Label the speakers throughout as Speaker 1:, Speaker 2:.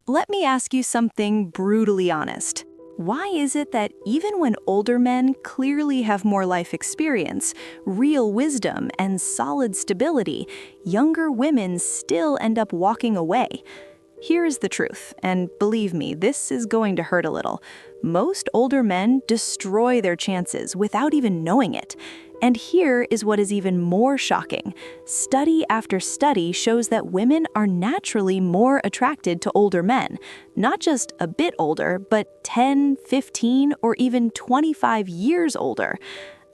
Speaker 1: Let me ask you something brutally honest. Why is it that even when older men clearly have more life experience, real wisdom, and solid stability, younger women still end up walking away? Here is the truth, and believe me, this is going to hurt a little. Most older men destroy their chances without even knowing it. And here is what is even more shocking. Study after study shows that women are naturally more attracted to older men, not just a bit older, but 10, 15, or even 25 years older.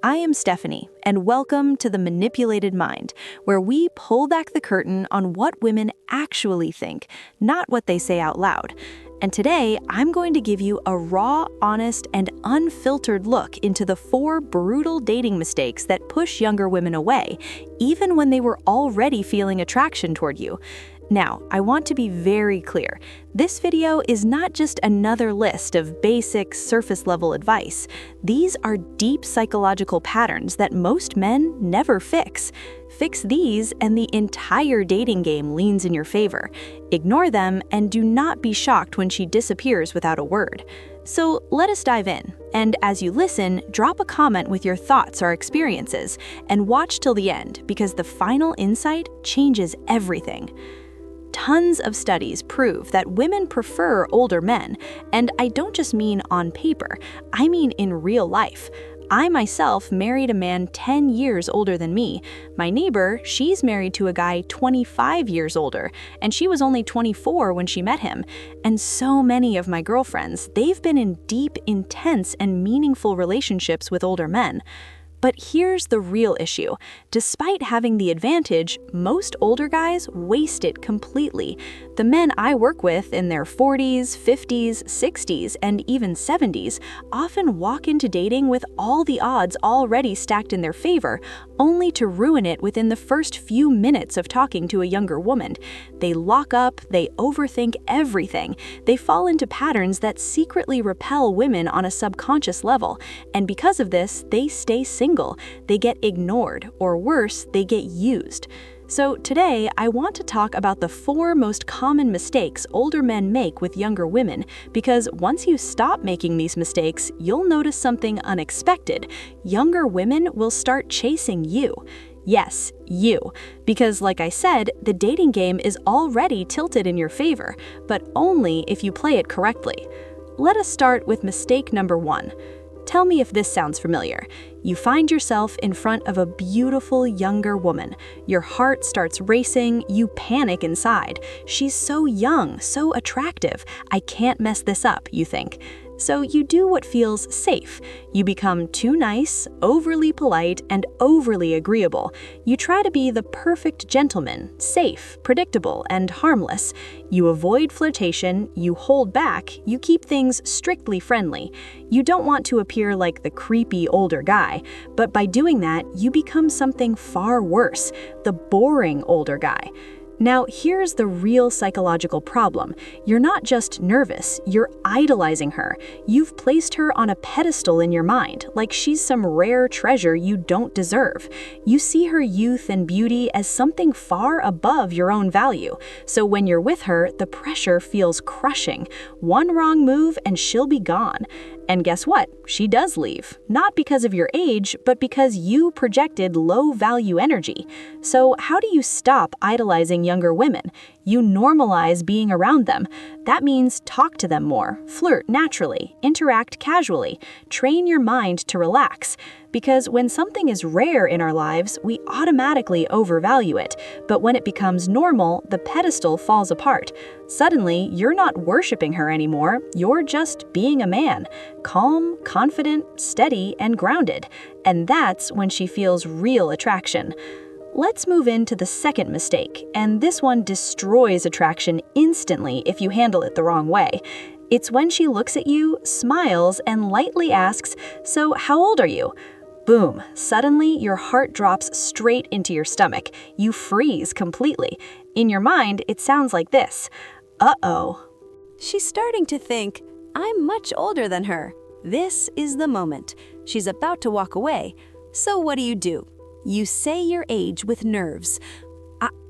Speaker 1: I am Stephanie, and welcome to The Manipulated Mind, where we pull back the curtain on what women actually think, not what they say out loud. And today, I'm going to give you a raw, honest, and unfiltered look into the 4 brutal dating mistakes that push younger women away, even when they were already feeling attraction toward you. Now, I want to be very clear. This video is not just another list of basic, surface-level advice. These are deep psychological patterns that most men never fix. Fix these, and the entire dating game leans in your favor. Ignore them, and do not be shocked when she disappears without a word. So let us dive in, and as you listen, drop a comment with your thoughts or experiences, and watch till the end, because the final insight changes everything. Tons of studies prove that women prefer older men, and I don't just mean on paper, I mean in real life. I myself married a man 10 years older than me. My neighbor, she's married to a guy 25 years older, and she was only 24 when she met him. And so many of my girlfriends, they've been in deep, intense, and meaningful relationships with older men. But here's the real issue. Despite having the advantage, most older guys waste it completely. The men I work with in their 40s, 50s, 60s, and even 70s often walk into dating with all the odds already stacked in their favor, only to ruin it within the first few minutes of talking to a younger woman. They lock up, they overthink everything. They fall into patterns that secretly repel women on a subconscious level, and because of this, they stay single. They get ignored, or worse, they get used. So today, I want to talk about the 4 most common mistakes older men make with younger women, because once you stop making these mistakes, you'll notice something unexpected. Younger women will start chasing you. Yes, you. Because like I said, the dating game is already tilted in your favor, but only if you play it correctly. Let us start with mistake number 1. Tell me if this sounds familiar. You find yourself in front of a beautiful younger woman. Your heart starts racing, you panic inside. She's so young, so attractive. I can't mess this up, you think. So you do what feels safe. You become too nice, overly polite, and overly agreeable. You try to be the perfect gentleman, safe, predictable, and harmless. You avoid flirtation, you hold back, you keep things strictly friendly. You don't want to appear like the creepy older guy, but by doing that, you become something far worse, the boring older guy. Now, here's the real psychological problem. You're not just nervous, you're idolizing her. You've placed her on a pedestal in your mind, like she's some rare treasure you don't deserve. You see her youth and beauty as something far above your own value. So when you're with her, the pressure feels crushing. One wrong move and she'll be gone. And guess what? She does leave. Not because of your age, but because you projected low-value energy. So how do you stop idolizing younger women? You normalize being around them. That means talk to them more, flirt naturally, interact casually, train your mind to relax. Because when something is rare in our lives, we automatically overvalue it. But when it becomes normal, the pedestal falls apart. Suddenly, you're not worshiping her anymore, you're just being a man. Calm, confident, steady, and grounded. And that's when she feels real attraction. Let's move into the second mistake, and this one destroys attraction instantly if you handle it the wrong way. It's when she looks at you, smiles, and lightly asks, "So how old are you?" Boom, suddenly your heart drops straight into your stomach. You freeze completely. In your mind, it sounds like this. Uh-oh.
Speaker 2: She's starting to think, I'm much older than her. This is the moment. She's about to walk away. So what do? You say your age with nerves.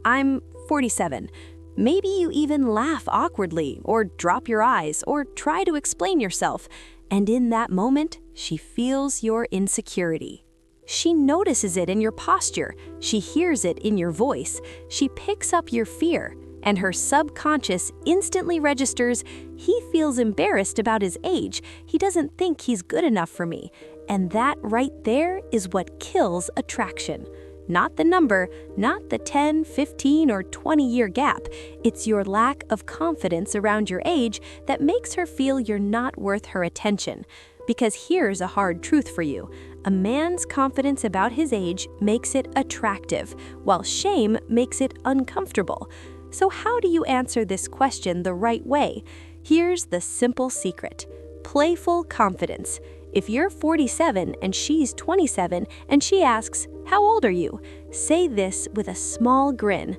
Speaker 2: I'm 47. Maybe you even laugh awkwardly, or drop your eyes, or try to explain yourself. And in that moment, she feels your insecurity. She notices it in your posture, she hears it in your voice, she picks up your fear, and her subconscious instantly registers, he feels embarrassed about his age, he doesn't think he's good enough for me. And that right there is what kills attraction. Not the number, not the 10, 15, or 20-year gap. It's your lack of confidence around your age that makes her feel you're not worth her attention. Because here's a hard truth for you. A man's confidence about his age makes it attractive, while shame makes it uncomfortable. So how do you answer this question the right way? Here's the simple secret. Playful confidence. If you're 47 and she's 27 and she asks, "How old are you?" say this with a small grin.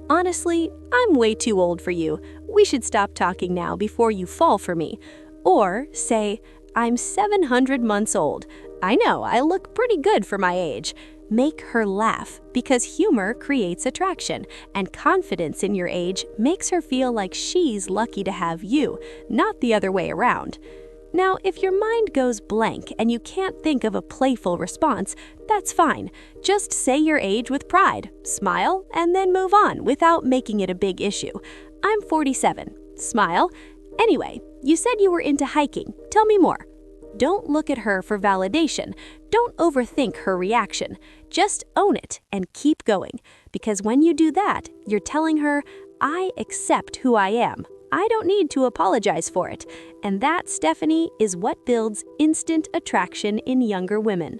Speaker 2: "Honestly, I'm way too old for you. We should stop talking now before you fall for me." Or say, "I'm 700 months old. I know, I look pretty good for my age." Make her laugh, because humor creates attraction, and confidence in your age makes her feel like she's lucky to have you, not the other way around. Now, if your mind goes blank and you can't think of a playful response, that's fine. Just say your age with pride, smile, and then move on without making it a big issue. "I'm 47. Smile. Anyway, you said you were into hiking. Tell me more." Don't look at her for validation. Don't overthink her reaction. Just own it and keep going. Because when you do that, you're telling her, "I accept who I am. I don't need to apologize for it." And that, Stephanie, is what builds instant attraction in younger women.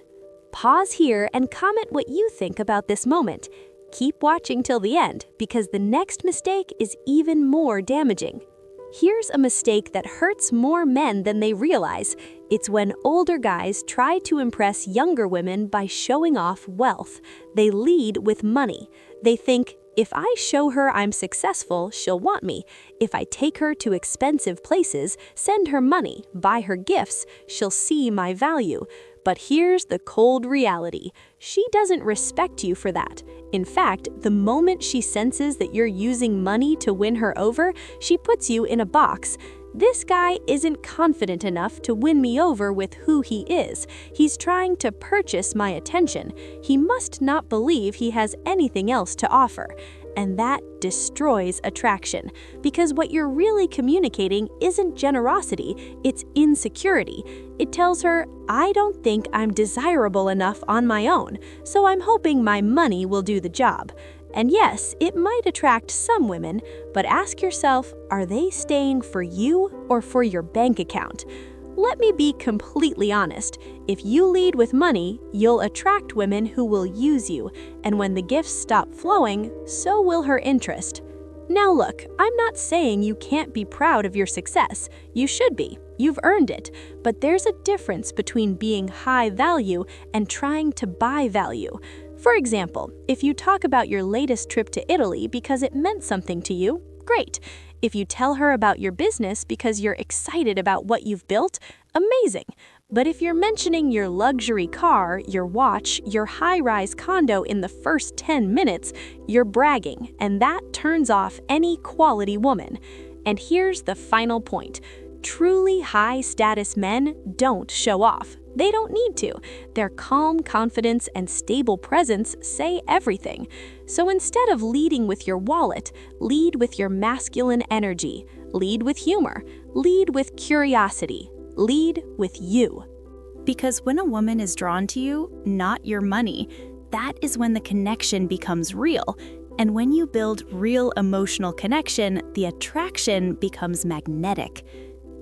Speaker 2: Pause here and comment what you think about this moment. Keep watching till the end, because the next mistake is even more damaging. Here's a mistake that hurts more men than they realize. It's when older guys try to impress younger women by showing off wealth. They lead with money. They think, if I show her I'm successful, she'll want me. If I take her to expensive places, send her money, buy her gifts, she'll see my value. But here's the cold reality. She doesn't respect you for that. In fact, the moment she senses that you're using money to win her over, she puts you in a box. "This guy isn't confident enough to win me over with who he is. He's trying to purchase my attention. He must not believe he has anything else to offer." And that destroys attraction, because what you're really communicating isn't generosity, it's insecurity. It tells her, "I don't think I'm desirable enough on my own, so I'm hoping my money will do the job." And yes, it might attract some women, but ask yourself, are they staying for you or for your bank account? Let me be completely honest. If you lead with money, you'll attract women who will use you, and when the gifts stop flowing, so will her interest. Now look, I'm not saying you can't be proud of your success. You should be. You've earned it. But there's a difference between being high value and trying to buy value. For example, if you talk about your latest trip to Italy because it meant something to you, great. If you tell her about your business because you're excited about what you've built, amazing. But if you're mentioning your luxury car, your watch, your high-rise condo in the first 10 minutes, you're bragging, and that turns off any quality woman. And here's the final point. Truly high-status men don't show off. They don't need to. Their calm confidence and stable presence say everything. So instead of leading with your wallet, lead with your masculine energy. Lead with humor. Lead with curiosity. Lead with you.
Speaker 1: Because when a woman is drawn to you, not your money, that is when the connection becomes real. And when you build real emotional connection, the attraction becomes magnetic.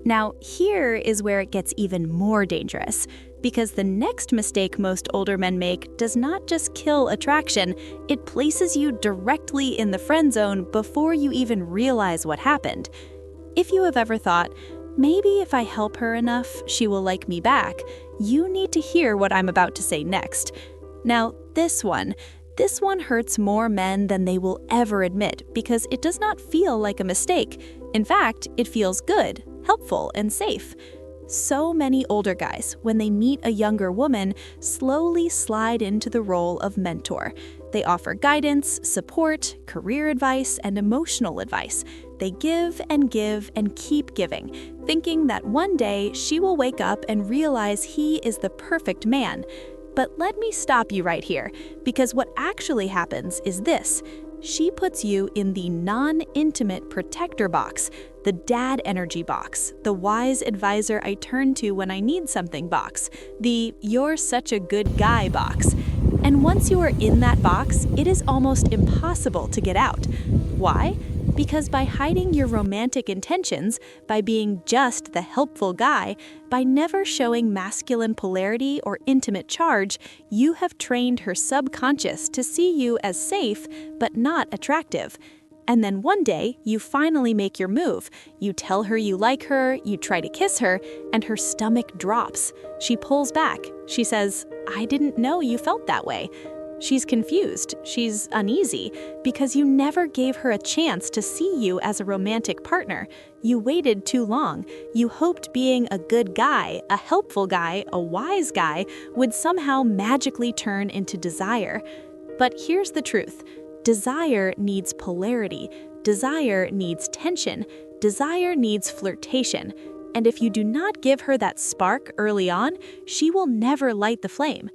Speaker 1: Now, here is where it gets even more dangerous, because the next mistake most older men make does not just kill attraction, it places you directly in the friend zone before you even realize what happened. If you have ever thought, maybe if I help her enough, she will like me back, you need to hear what I'm about to say next. Now, this one hurts more men than they will ever admit, because it does not feel like a mistake. In fact, it feels good, helpful, and safe. So many older guys, when they meet a younger woman, slowly slide into the role of mentor. They offer guidance, support, career advice, and emotional advice. They give and give and keep giving, thinking that one day she will wake up and realize he is the perfect man. But let me stop you right here, because what actually happens is this. She puts you in the non-intimate protector box, the dad energy box, the wise advisor I turn to when I need something box, the you're such a good guy box. And once you are in that box, it is almost impossible to get out. Why? Because by hiding your romantic intentions, by being just the helpful guy, by never showing masculine polarity or intimate charge, you have trained her subconscious to see you as safe but not attractive. And then one day, you finally make your move. You tell her you like her, you try to kiss her, and her stomach drops. She pulls back. She says, "I didn't know you felt that way." She's confused, she's uneasy, because you never gave her a chance to see you as a romantic partner. You waited too long. You hoped being a good guy, a helpful guy, a wise guy would somehow magically turn into desire. But here's the truth. Desire needs polarity. Desire needs tension. Desire needs flirtation. And if you do not give her that spark early on, she will never light the flame.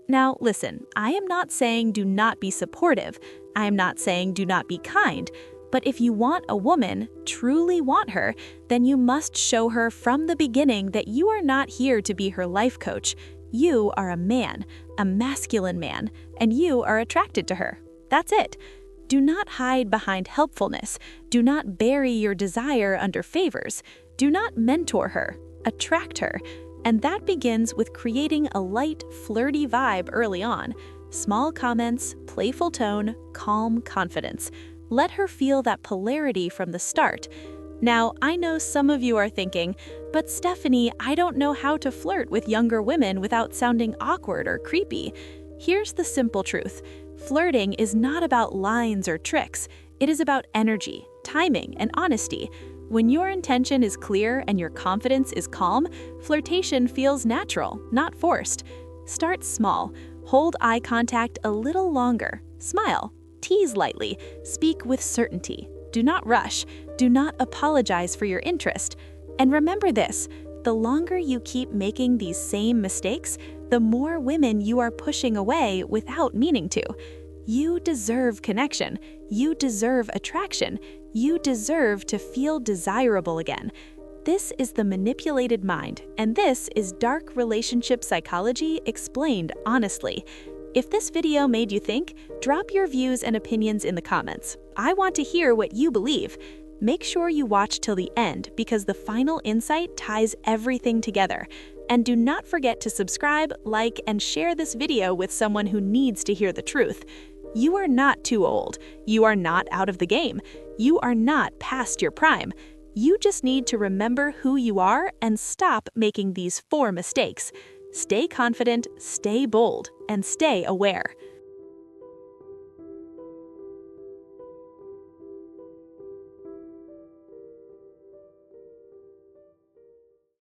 Speaker 1: Now, listen, I am not saying do not be supportive. I am not saying do not be kind. But if you want a woman, truly want her, then you must show her from the beginning that you are not here to be her life coach. You are a man, a masculine man, and you are attracted to her. That's it. Do not hide behind helpfulness. Do not bury your desire under favors. Do not mentor her. Attract her. And that begins with creating a light, flirty vibe early on. Small comments, playful tone, calm confidence. Let her feel that polarity from the start. Now, I know some of you are thinking, but Stephanie, I don't know how to flirt with younger women without sounding awkward or creepy. Here's the simple truth. Flirting is not about lines or tricks. It is about energy, timing, and honesty. When your intention is clear and your confidence is calm, flirtation feels natural, not forced. Start small. Hold eye contact a little longer. Smile. Tease lightly. Speak with certainty. Do not rush. Do not apologize for your interest. And remember this, the longer you keep making these same mistakes, the more women you are pushing away without meaning to. You deserve connection. You deserve attraction. You deserve to feel desirable again. This is the manipulated mind, and this is dark relationship psychology explained honestly. If this video made you think, drop your views and opinions in the comments. I want to hear what you believe. Make sure you watch till the end because the final insight ties everything together. And do not forget to subscribe, like, and share this video with someone who needs to hear the truth. You are not too old. You are not out of the game. You are not past your prime. You just need to remember who you are and stop making these 4 mistakes. Stay confident, stay bold, and stay aware.